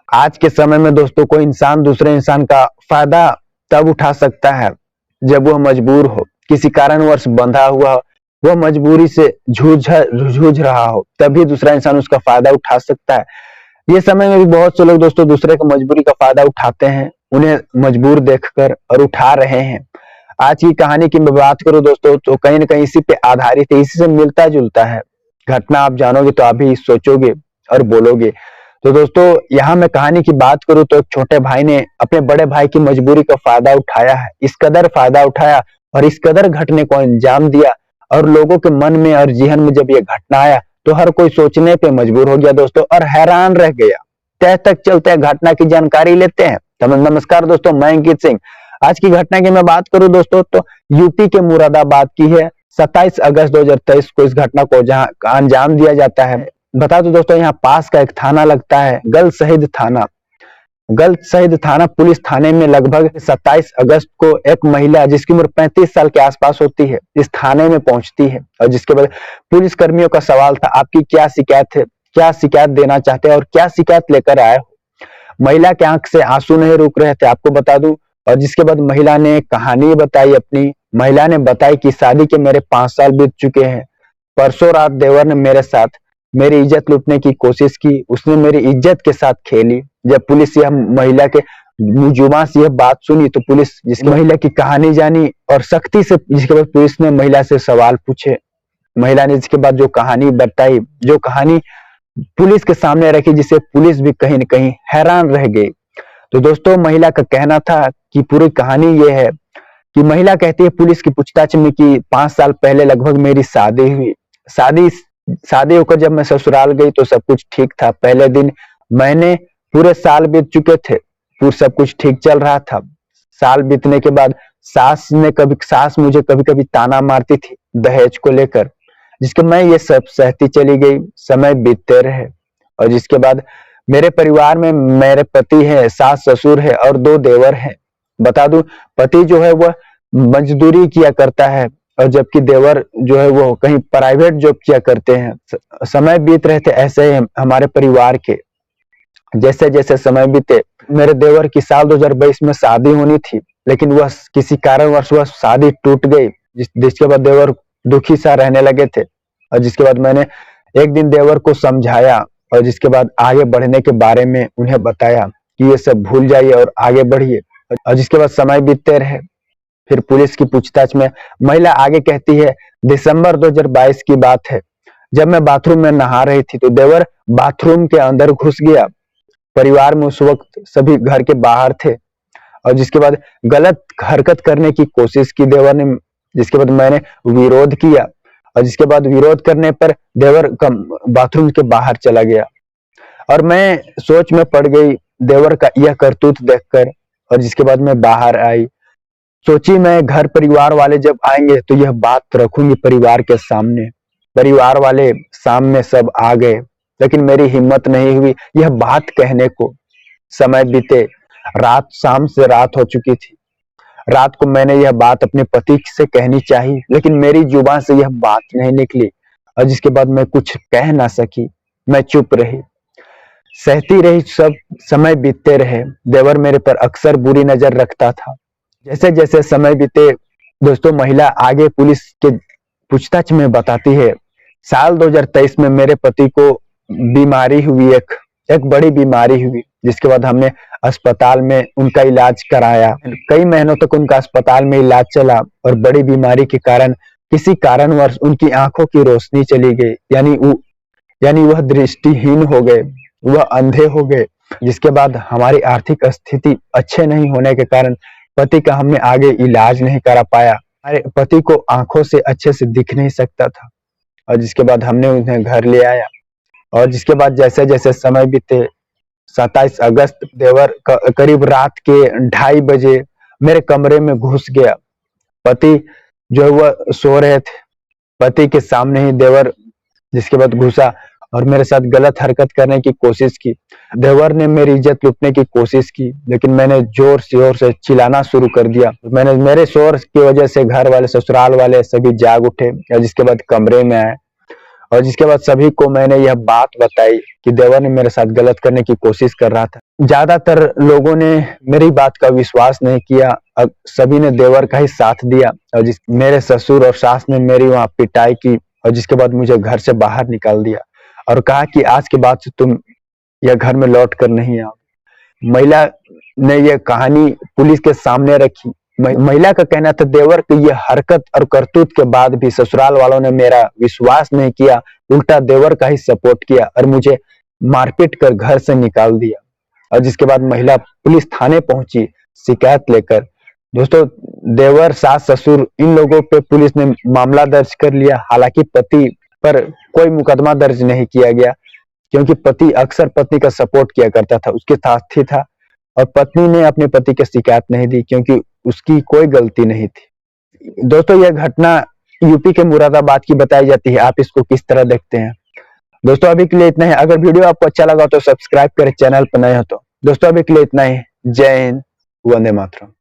आज के समय में दोस्तों कोई इंसान दूसरे इंसान का फायदा तब उठा सकता है जब वह मजबूर हो, किसी कारणवश बंधा हुआ हो, वह मजबूरी से जूझ रहा हो, तभी दूसरा इंसान उसका फायदा उठा सकता है। ये समय में भी बहुत से लोग दोस्तों दूसरे की मजबूरी का फायदा उठाते हैं, उन्हें मजबूर देखकर और उठा रहे हैं। आज की कहानी की मैं बात करूं दोस्तों तो कहीं ना कहीं इसी पे आधारित है, इसी से मिलता जुलता है। घटना आप जानोगे तो आप भी सोचोगे और बोलोगे। तो दोस्तों यहाँ मैं कहानी की बात करूं तो एक छोटे भाई ने अपने बड़े भाई की मजबूरी का फायदा उठाया है। इस कदर फायदा उठाया और इस कदर घटने को अंजाम दिया, और लोगों के मन में और जेहन में जब ये घटना आया तो हर कोई सोचने पे मजबूर हो गया दोस्तों, और हैरान रह गया। तह तक चलते हैं, घटना की जानकारी लेते हैं। नमस्कार दोस्तों, मैं अंकित सिंह। आज की घटना की मैं बात करूं दोस्तों तो यूपी के मुरादाबाद की है। 27 अगस्त 2023 को इस घटना को जहां अंजाम दिया जाता है। बता दो दोस्तों, यहाँ पास का एक थाना लगता है गल शहीद थाना। गल शहीद थाना पुलिस थाने में लगभग 27 अगस्त को एक महिला जिसकी उम्र 35 साल के आसपास होती है इस थाने में पहुंचती है, और जिसके बाद पुलिस कर्मियों का सवाल था, आपकी क्या शिकायत है, क्या शिकायत देना चाहते हैं और क्या शिकायत लेकर आए हो। महिला के आंख से आंसू नहीं रुक रहे थे, आपको बता दूं। और जिसके बाद महिला ने कहानी बताई अपनी। महिला ने बताई कि शादी के मेरे 5 साल बीत चुके हैं। परसों रात देवर ने मेरे साथ मेरी इज्जत लूटने की कोशिश की, उसने मेरी इज्जत के साथ खेली। जब पुलिस यह महिला के जुबान से यह बात सुनी तो पुलिस जिसकी महिला की कहानी जानी और सख्ती से जिसके बाद पुलिस ने महिला से सवाल पूछे। महिला ने जिसके बाद जो कहानी बताई, जो कहानी पुलिस के सामने रखी, जिसे पुलिस भी कहीं न कहीं हैरान रह गई। तो दोस्तों महिला का कहना था कि पूरी कहानी ये है कि महिला कहती है पुलिस की पूछताछ में कि 5 साल पहले लगभग मेरी शादी हुई। शादी होकर जब मैं ससुराल गई तो सब कुछ ठीक था। पहले दिन मैंने पूरे साल बीत चुके थे, पूरा सब कुछ ठीक चल रहा था। साल बीतने के बाद सास मुझे कभी कभी ताना मारती थी दहेज को लेकर, जिसके मैं ये सब सहती चली गई। समय बीतते रहे, और जिसके बाद मेरे परिवार में मेरे पति है, सास ससुर है और 2 देवर हैं। बता दूं, पति जो है वह मजदूरी किया करता है, और जबकि देवर जो है वो कहीं प्राइवेट जॉब किया करते हैं। समय बीत रहे थे ऐसे ही हमारे परिवार के। जैसे जैसे समय बीते, मेरे देवर की साल 2022 में शादी होनी थी, लेकिन वह किसी कारणवश वह शादी टूट गई, जिसके बाद देवर दुखी सा रहने लगे थे। और जिसके बाद मैंने एक दिन देवर को समझाया, और जिसके बाद आगे बढ़ने के बारे में उन्हें बताया कि ये सब भूल जाइए और आगे बढ़िए। और जिसके बाद समय बीतते रहे। फिर पुलिस की पूछताछ में महिला आगे कहती है, दिसंबर 2022 की बात है, जब मैं बाथरूम में नहा रही थी तो देवर बाथरूम के अंदर घुस गया। परिवार में उस वक्त सभी घर के बाहर थे, और जिसके बाद गलत हरकत करने की कोशिश की देवर ने, जिसके बाद मैंने विरोध किया, और जिसके बाद विरोध करने पर देवर बाथरूम के बाहर चला गया। और मैं सोच में पड़ गई देवर का यह करतूत देखकर, और जिसके बाद मैं बाहर आई। सोची मैं घर परिवार वाले जब आएंगे तो यह बात रखूंगी परिवार के सामने। परिवार वाले सामने सब आ गए, लेकिन मेरी हिम्मत नहीं हुई यह बात कहने को। समय बीते, शाम से रात हो चुकी थी। रात को मैंने यह बात अपने पति से कहनी चाहिए, लेकिन मेरी जुबान से यह बात नहीं निकली, और जिसके बाद मैं कुछ कह ना सकी। मैं चुप रही, सहती रही। सब समय बीतते रहे। देवर मेरे पर अक्सर बुरी नजर रखता था। जैसे जैसे समय बीते दोस्तों, महिला आगे पुलिस के पूछताछ में बताती है, साल 2023 में मेरे पति को बीमारी हुई, एक बड़ी बीमारी हुई, जिसके बाद हमने अस्पताल में उनका इलाज कराया। कई महीनों तक उनका अस्पताल में इलाज चला, और बड़ी बीमारी के कारण किसी कारणवश उनकी आंखों की रोशनी चली गई, यानी वह दृष्टिहीन हो गए, वह अंधे हो गए। जिसके बाद हमारी आर्थिक स्थिति अच्छे नहीं होने के कारण पति का हमने आगे इलाज नहीं करा पाया। हमारे पति को आंखों से अच्छे से दिख नहीं सकता था, और जिसके बाद हमने उन्हें घर ले आया। और जिसके बाद जैसे जैसे समय बीते, 27 अगस्त देवर करीब रात के 2:30 बजे मेरे कमरे में घुस गया। पति जो है वह सो रहे थे, पति के सामने ही देवर जिसके बाद घुसा और मेरे साथ गलत हरकत करने की कोशिश की। देवर ने मेरी इज्जत लूटने की कोशिश की, लेकिन मैंने जोर शोर से चिल्लाना शुरू कर दिया। मेरे शोर की वजह से घर वाले, ससुराल वाले सभी जाग उठे, और जिसके बाद कमरे में आए, और जिसके बाद सभी को मैंने यह बात बताई कि देवर ने मेरे साथ गलत करने की कोशिश कर रहा था। ज्यादातर लोगों ने मेरी बात का विश्वास नहीं किया और सभी ने देवर का ही साथ दिया और मेरे ससुर और सास ने मेरी वहां पिटाई की और जिसके बाद मुझे घर से बाहर निकाल दिया और कहा कि आज के बाद से तुम यह घर में लौट कर नहीं आओ। महिला ने यह कहानी पुलिस के सामने रखी। महिला का कहना था देवर की यह हरकत और करतूत के बाद भी ससुराल वालों ने मेरा विश्वास नहीं किया, उल्टा देवर का ही सपोर्ट किया और मुझे मारपीट कर घर से निकाल दिया। और जिसके बाद महिला पुलिस थाने पहुंची शिकायत लेकर। दोस्तों, देवर, सास, ससुर, इन लोगों पे पुलिस ने मामला दर्ज कर लिया। हालांकि पति पर कोई मुकदमा दर्ज नहीं किया गया क्योंकि पति अक्सर पत्नी का सपोर्ट किया करता था, उसके साथ ही था और पत्नी ने अपने पति की शिकायत नहीं दी क्योंकि उसकी कोई गलती नहीं थी। दोस्तों, यह घटना यूपी के मुरादाबाद की बताई जाती है। आप इसको किस तरह देखते हैं? दोस्तों, अभी के लिए इतना ही। अगर वीडियो आपको अच्छा लगा तो सब्सक्राइब करें, चैनल पर नए हो तो। दोस्तों, अभी के लिए इतना ही। जय हिंद, वंदे मातरम।